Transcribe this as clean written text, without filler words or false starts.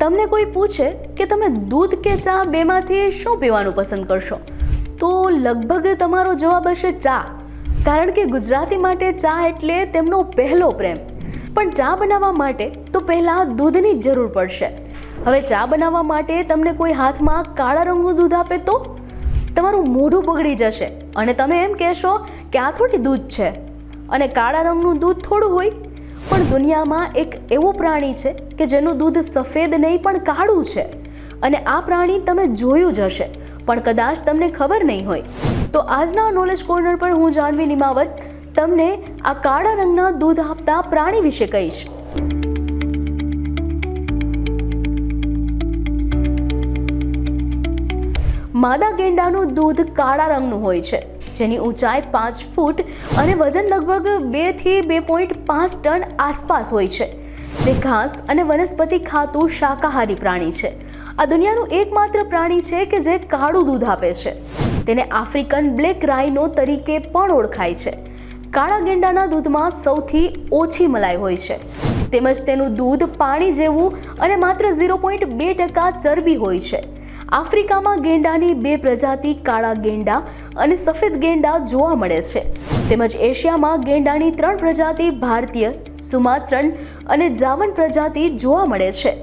તમને કોઈ પૂછે કે તમે દૂધ કે ચા બેમાંથી શું પીવાનું પસંદ કરશો, તો લગભગ તમારો જવાબ હશે ચા, કારણ કે ગુજરાતી માટે ચા એટલે તેમનો પહેલો પ્રેમ. પણ ચા બનાવવા માટે તો પહેલાં દૂધની જ જરૂર પડશે. હવે ચા બનાવવા માટે તમને કોઈ હાથમાં કાળા રંગનું દૂધ આપે તો તમારું મોઢું બગડી જશે અને તમે એમ કહેશો કે આ થોડી દૂધ છે અને કાળા રંગનું દૂધ થોડું હોય. પણ દુનિયામાં એક એવું પ્રાણી છે કે જેનું દૂધ સફેદ નહીં પણ કાળું છે, અને આ પ્રાણી તમે જોયું જ હશે પણ કદાચ તમને ખબર નહીં હોય. તો આજના નોલેજ કોર્નર પર હું જાનવી નિમાવત તમને આ કાળા રંગના દૂધ આપતા પ્રાણી વિશે કહીશ. માદા ગેંડાનું દૂધ કાળા રંગનું હોય છે, જેની ઊંચાઈ 5 ફૂટ અને વજન લગભગ 2 થી 2.5 ટન આસપાસ હોય છે, જે ઘાસ અને વનસ્પતિ ખાતું શાકાહારી પ્રાણી છે. આ દુનિયાનું એકમાત્ર પ્રાણી છે કે જે કાળું દૂધ આપે છે. તેને આફ્રિકન બ્લેક રાઇનો તરીકે પણ ઓળખાય છે. કાળા ગેંડાના દૂધમાં સૌથી ઓછી મલાઈ હોય છે, તેમજ તેનું દૂધ પાણી જેવું અને માત્ર 0.2% ચરબી હોય છે. આફ્રિકામાં ગેંડાની 2 પ્રજાતિ કાળા ગેંડા અને સફેદ ગેંડા જોવા મળે છે, તેમજ એશિયામાં ગેંડાની 3 પ્રજાતિ ભારતીય, સુમાત્રન અને જાવન પ્રજાતિ જોવા મળે છે.